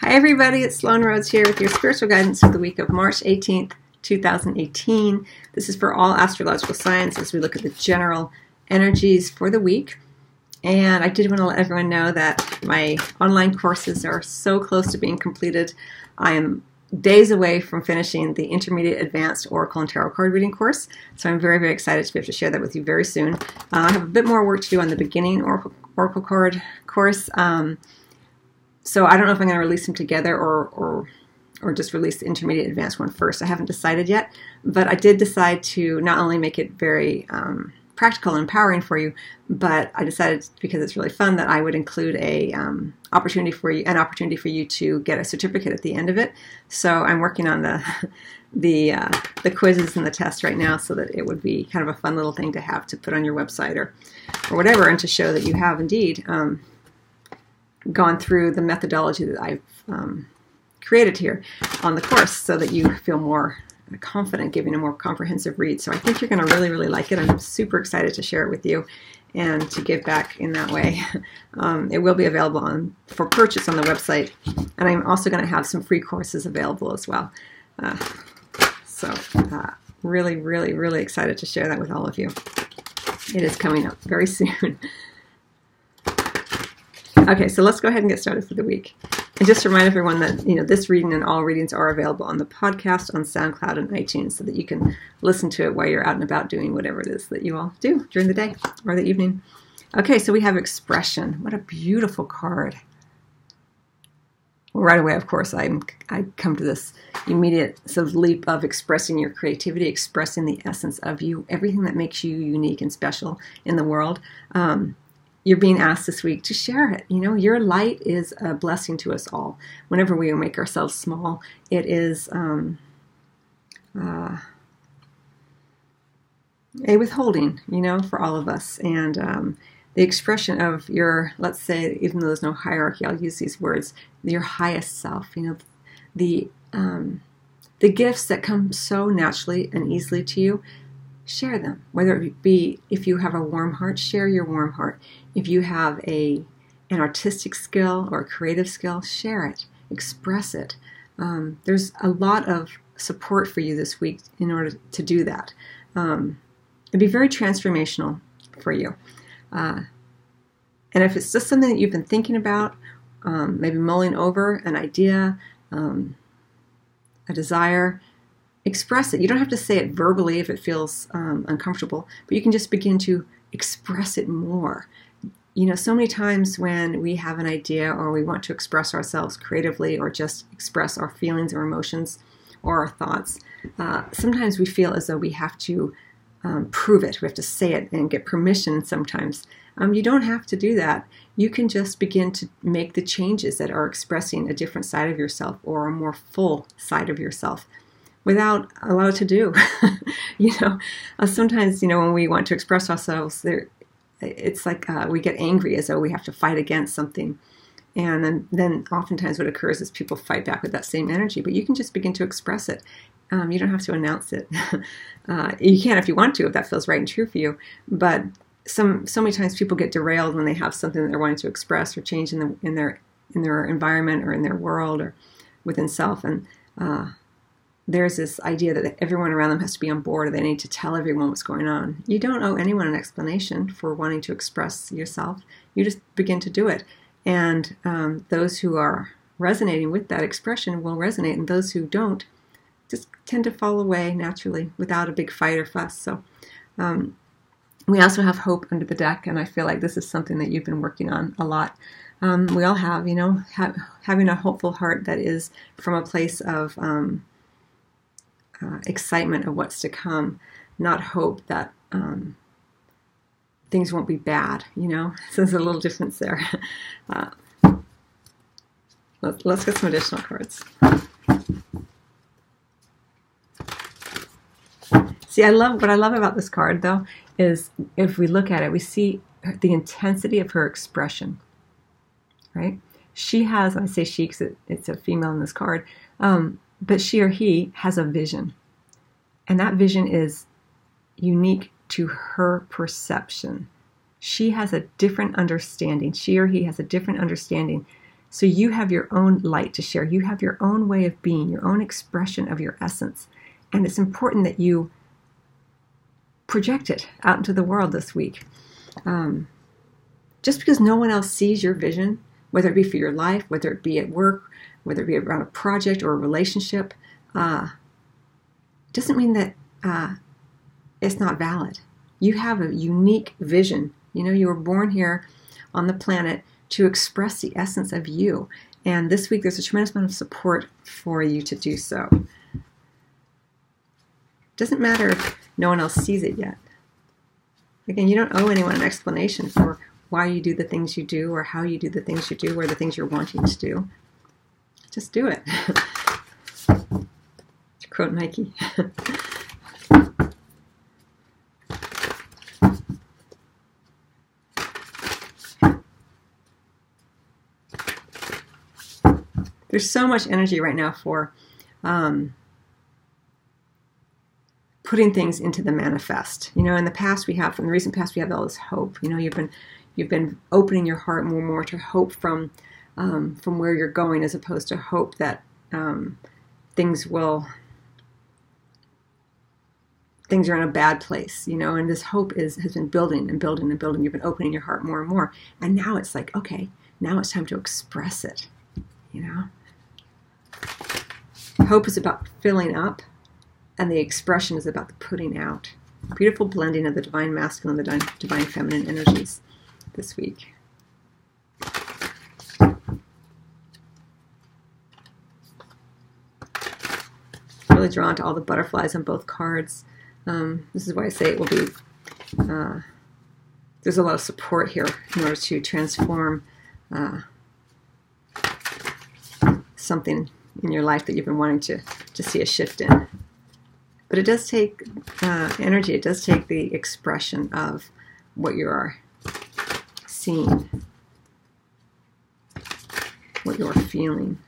Hi everybody, it's Sloan Rhodes here with your spiritual guidance for the week of March 18th, 2018. This is for all astrological signs as we look at the general energies for the week. And I did want to let everyone know that my online courses are so close to being completed. I am days away from finishing the Intermediate Advanced Oracle and Tarot Card Reading course, so I'm very, very excited to be able to share that with you very soon. I have a bit more work to do on the beginning Oracle Card course. So I don't know if I'm going to release them together or just release the Intermediate Advanced one first. I haven't decided yet, but I did decide to not only make it very practical and empowering for you, but I decided, because it's really fun, that I would include an opportunity for you to get a certificate at the end of it. So I'm working on the quizzes and the tests right now, so that it would be kind of a fun little thing to have to put on your website or whatever, and to show that you have indeed gone through the methodology that I've created here on the course, so that you feel more confident giving a more comprehensive read. So I think you're going to really, really like it. I'm super excited to share it with you and to give back in that way. It will be available for purchase on the website, and I'm also going to have some free courses available as well. Really, really, really excited to share that with all of you. It is coming up very soon. Okay, so let's go ahead and get started for the week. And just to remind everyone that this reading and all readings are available on the podcast on SoundCloud and iTunes, so that you can listen to it while you're out and about doing whatever it is that you all do during the day or the evening. Okay, so we have expression. What a beautiful card. Well, right away, of course, I come to this immediate sort of leap of expressing your creativity, expressing the essence of you, everything that makes you unique and special in the world. You're being asked this week to share it. Your light is a blessing to us all. Whenever we make ourselves small, it is a withholding, for all of us. And the expression of your, let's say, even though there's no hierarchy, I'll use these words, your highest self, the gifts that come so naturally and easily to you, share them. Whether it be, if you have a warm heart, share your warm heart. If you have an artistic skill or a creative skill, share it, express it. There's a lot of support for you this week in order to do that. It'd be very transformational for you. And if it's just something that you've been thinking about, maybe mulling over an idea, a desire, express it. You don't have to say it verbally if it feels uncomfortable, but you can just begin to express it more. So many times when we have an idea or we want to express ourselves creatively or just express our feelings or emotions or our thoughts, sometimes we feel as though we have to prove it. We have to say it and get permission sometimes. You don't have to do that. You can just begin to make the changes that are expressing a different side of yourself or a more full side of yourself, without a lot to do. Sometimes, when we want to express ourselves, it's like we get angry as though we have to fight against something. And then oftentimes what occurs is people fight back with that same energy, but you can just begin to express it. You don't have to announce it. You can if you want to, if that feels right and true for you. But so many times people get derailed when they have something that they're wanting to express or change in their environment or in their world or within self. And there's this idea that everyone around them has to be on board, or they need to tell everyone what's going on. You don't owe anyone an explanation for wanting to express yourself. You just begin to do it. And those who are resonating with that expression will resonate, and those who don't just tend to fall away naturally without a big fight or fuss. So we also have hope under the deck, and I feel like this is something that you've been working on a lot. We all have, having a hopeful heart that is from a place of excitement of what's to come, not hope that things won't be bad, So there's a little difference there. Let's get some additional cards. See, what I love about this card, though, is if we look at it, we see the intensity of her expression, right? She has, I say she because it's a female in this card, but she or he has a vision. And that vision is unique to her perception. She has a different understanding. She or he has a different understanding So you have your own light to share. You have your own way of being, your own expression of your essence. And it's important that you project it out into the world this week. Just because no one else sees your vision, whether it be for your life, whether it be at work, whether it be around a project or a relationship, doesn't mean that it's not valid. You have a unique vision. You know, you were born here on the planet to express the essence of you. And this week there's a tremendous amount of support for you to do so. Doesn't matter if no one else sees it yet. Again, you don't owe anyone an explanation for why you do the things you do or how you do the things you do or the things you're wanting to do. Just do it. To quote Nike. There's so much energy right now for putting things into the manifest. You know, in the past in the recent past, we have all this hope. You know, you've been opening your heart more and more to hope from where you're going, as opposed to hope that things are in a bad place. You know, and this hope has been building and building and building. You've been opening your heart more and more, and now it's like, okay, now it's time to express it. You know. Hope is about filling up, and the expression is about the putting out. Beautiful blending of the divine masculine and the divine feminine energies this week. Really drawn to all the butterflies on both cards. This is why I say it will be, there's a lot of support here in order to transform something in your life that you've been wanting to see a shift in. But it does take energy. It does take the expression of what you are seeing, what you're feeling.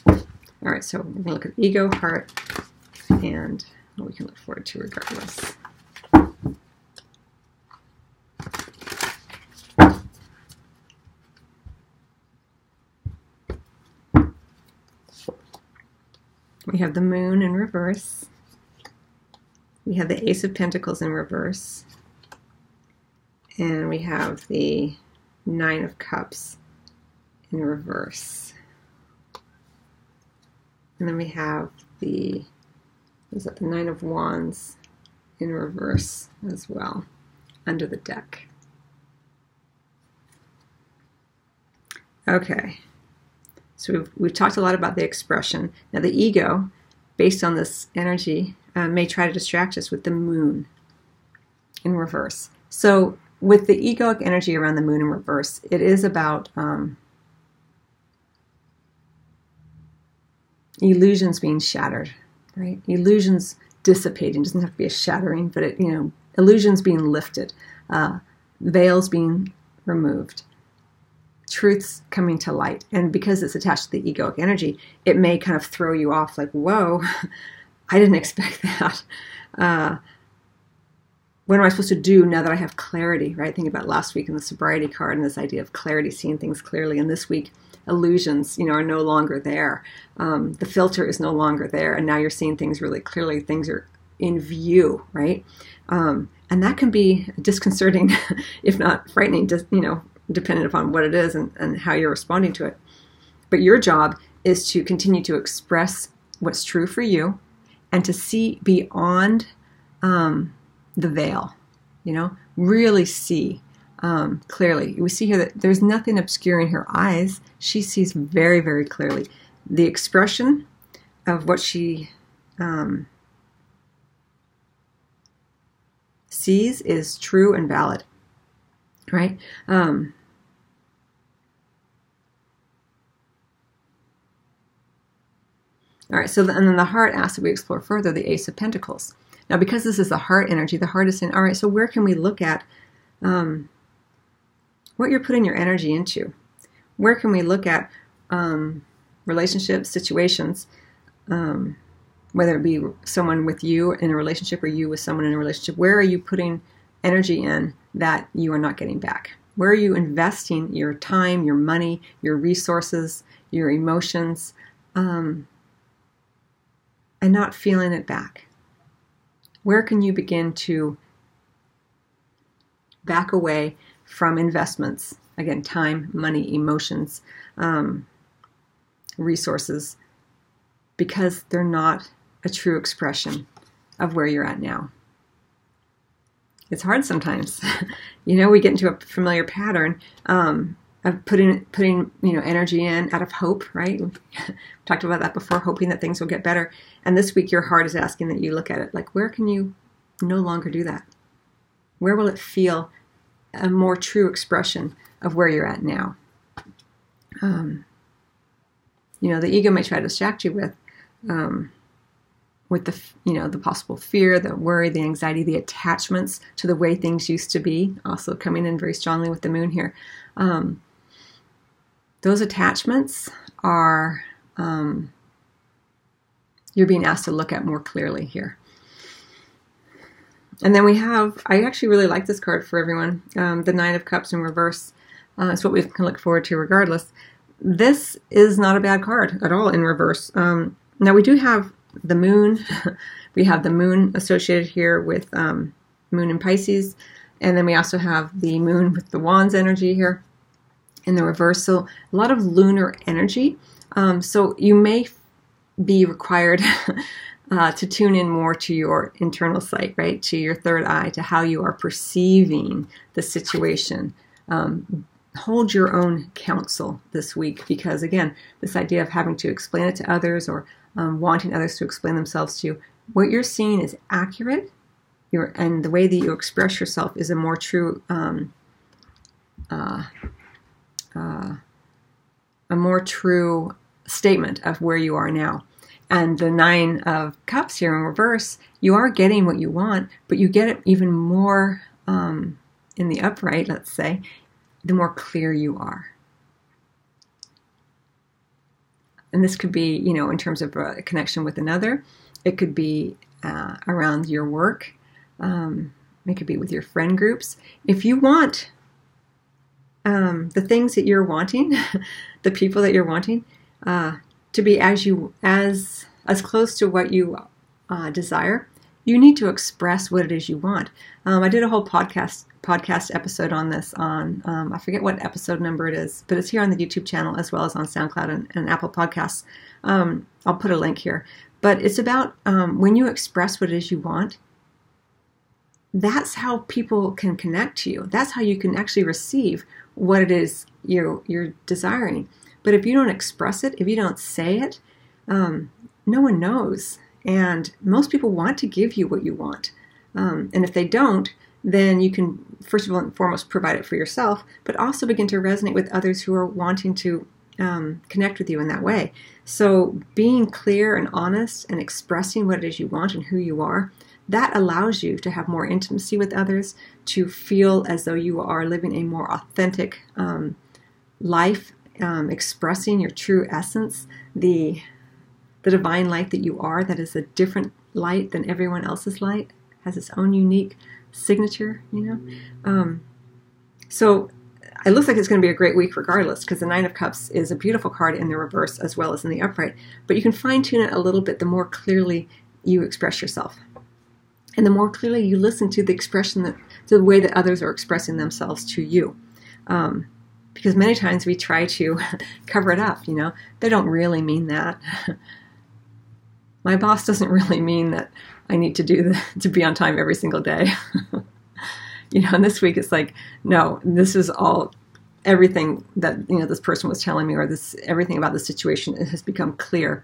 All right, so we're going to look at ego, heart, and what we can look forward to regardless. We have the Moon in reverse. We have the Ace of Pentacles in reverse. And we have the Nine of Cups in reverse. And then we have the Nine of Wands in reverse as well, under the deck. Okay. So we've talked a lot about the expression. Now the ego, based on this energy, may try to distract us with the Moon in reverse. So with the egoic energy around the Moon in reverse, it is about illusions being shattered, right? Illusions dissipating. It doesn't have to be a shattering, but illusions being lifted, veils being removed. Truths coming to light. And because it's attached to the egoic energy, it may kind of throw you off like, whoa, I didn't expect that. What am I supposed to do now that I have clarity, right? Think about last week in the sobriety card and this idea of clarity, seeing things clearly. And this week, illusions, are no longer there. The filter is no longer there. And now you're seeing things really clearly. Things are in view, right? And that can be disconcerting, if not frightening, dependent upon what it is and how you're responding to it. But your job is to continue to express what's true for you and to see beyond the veil, really see clearly. We see here that there's nothing obscuring her eyes. She sees very, very clearly. The expression of what she sees is true and valid, right? All right, and then the heart asks that we explore further the Ace of Pentacles. Now, because this is the heart energy, the heart is saying, all right, so where can we look at what you're putting your energy into? Where can we look at relationships, situations, whether it be someone with you in a relationship or you with someone in a relationship? Where are you putting energy in that you are not getting back? Where are you investing your time, your money, your resources, your emotions, and not feeling it back? Where can you begin to back away from investments? Again, time, money, emotions, resources, because they're not a true expression of where you're at now. It's hard sometimes. We get into a familiar pattern of putting energy in out of hope, right? We talked about that before, hoping that things will get better. And this week, your heart is asking that you look at it like, where can you no longer do that? Where will it feel a more true expression of where you're at now? The ego may try to distract you with the possible fear, the worry, the anxiety, the attachments to the way things used to be, also coming in very strongly with the moon here. Those attachments are, you're being asked to look at more clearly here. And then we have, I actually really like this card for everyone, the Nine of Cups in reverse. It's what we can look forward to regardless. This is not a bad card at all in reverse. Now we do have the moon. We have the moon associated here with moon in Pisces. And then we also have the moon with the Wands energy here in the reverse. So a lot of lunar energy. So you may be required to tune in more to your internal sight, right? To your third eye, to how you are perceiving the situation. Hold your own counsel this week, because again, this idea of having to explain it to others or wanting others to explain themselves to you, what you're seeing is accurate, and the way that you express yourself is a more true, statement of where you are now. And the Nine of Cups here in reverse, you are getting what you want, but you get it even more in the upright, let's say, the more clear you are. And this could be, in terms of a connection with another. It could be around your work. It could be with your friend groups. If you want the things that you're wanting, the people that you're wanting, to be as close to what you desire, you need to express what it is you want. I did a whole podcast episode on this on, I forget what episode number it is, but it's here on the YouTube channel as well as on SoundCloud and Apple Podcasts. I'll put a link here. But it's about when you express what it is you want, that's how people can connect to you. That's how you can actually receive what it is you're desiring. But if you don't express it, if you don't say it, no one knows. And most people want to give you what you want. And if they don't, then you can, first of all and foremost, provide it for yourself, but also begin to resonate with others who are wanting to connect with you in that way. So being clear and honest and expressing what it is you want and who you are, that allows you to have more intimacy with others, to feel as though you are living a more authentic life, expressing your true essence, the divine light that you are, that is a different light than everyone else's light, has its own unique signature, So it looks like it's going to be a great week regardless, because the Nine of Cups is a beautiful card in the reverse as well as in the upright. But you can fine-tune it a little bit the more clearly you express yourself. And the more clearly you listen to the expression, to the way that others are expressing themselves to you. Because many times we try to cover it up, They don't really mean that. My boss doesn't really mean that I need to be on time every single day. And this week it's like, no, this is all, everything that, this person was telling me, or everything about the situation, it has become clear.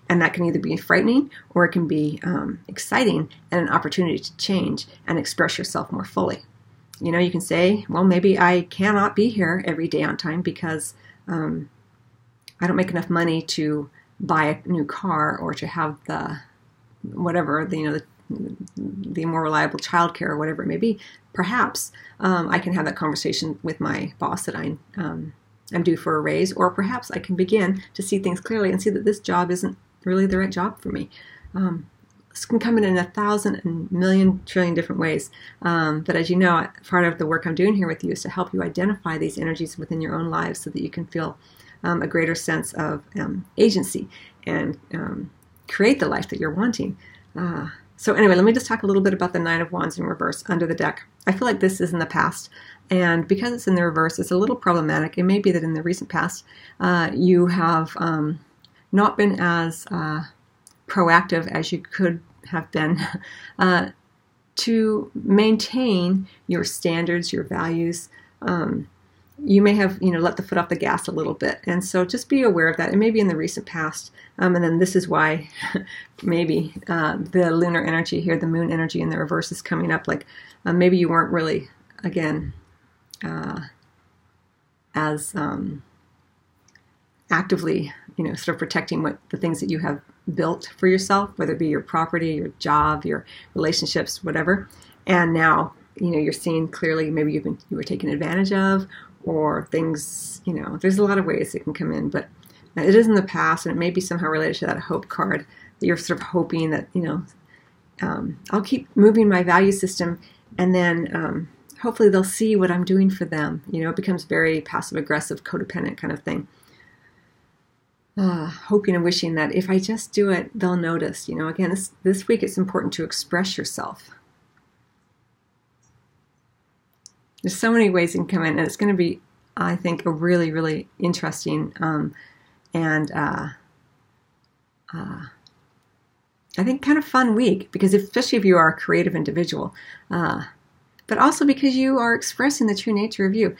And that can either be frightening or it can be exciting and an opportunity to change and express yourself more fully. You can say, well, maybe I cannot be here every day on time because I don't make enough money to buy a new car or to have the more reliable childcare or whatever it may be. Perhaps I can have that conversation with my boss that I'm due for a raise, or perhaps I can begin to see things clearly and see that this job isn't really the right job for me. this can come in 1,000 and million trillion different ways. But as you know, part of the work I'm doing here with you is to help you identify these energies within your own lives so that you can feel a greater sense of agency and create the life that you're wanting. So anyway, let me just talk a little bit about the Nine of Wands in reverse under the deck. I feel like this is in the past, and because it's in the reverse, it's a little problematic. It may be that in the recent past, you have not been as proactive as you could have been to maintain your standards, your values. You may have, let the foot off the gas a little bit. And so just be aware of that. It may be in the recent past. And then this is why maybe the lunar energy here, the moon energy in the reverse is coming up. Like maybe you weren't really, again, as actively, sort of protecting the things that you have built for yourself, whether it be your property, your job, your relationships, whatever. And now, you're seeing clearly maybe you were taken advantage of, or things, there's a lot of ways it can come in, but it is in the past, and it may be somehow related to that hope card that you're sort of hoping that, I'll keep moving my value system, and then hopefully they'll see what I'm doing for them. It becomes very passive-aggressive, codependent kind of thing. Hoping and wishing that if I just do it, they'll notice. Again, this week it's important to express yourself. There's so many ways you can come in, and it's going to be, I think, a really, really interesting and I think kind of fun week, because especially if you are a creative individual, but also because you are expressing the true nature of you,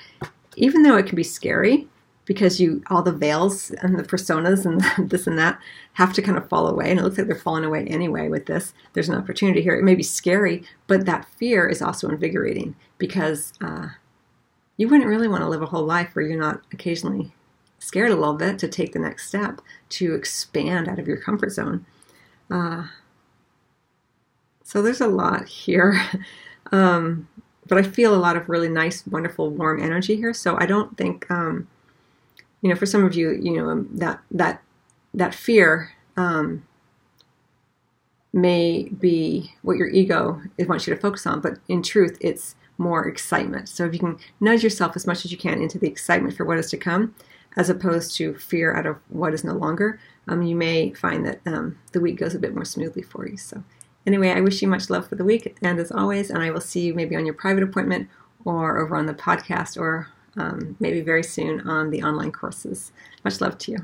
even though it can be scary, because all the veils and the personas and this and that have to kind of fall away. And it looks like they're falling away anyway with this. There's an opportunity here. It may be scary, but that fear is also invigorating, because you wouldn't really want to live a whole life where you're not occasionally scared a little bit to take the next step, to expand out of your comfort zone. So there's a lot here. But I feel a lot of really nice, wonderful, warm energy here. So I don't think... for some of you, that fear may be what your ego wants you to focus on, but in truth, it's more excitement. So if you can nudge yourself as much as you can into the excitement for what is to come, as opposed to fear out of what is no longer, you may find that the week goes a bit more smoothly for you. So anyway, I wish you much love for the week, and as always, and I will see you maybe on your private appointment or over on the podcast, or maybe very soon on the online courses. Much love to you.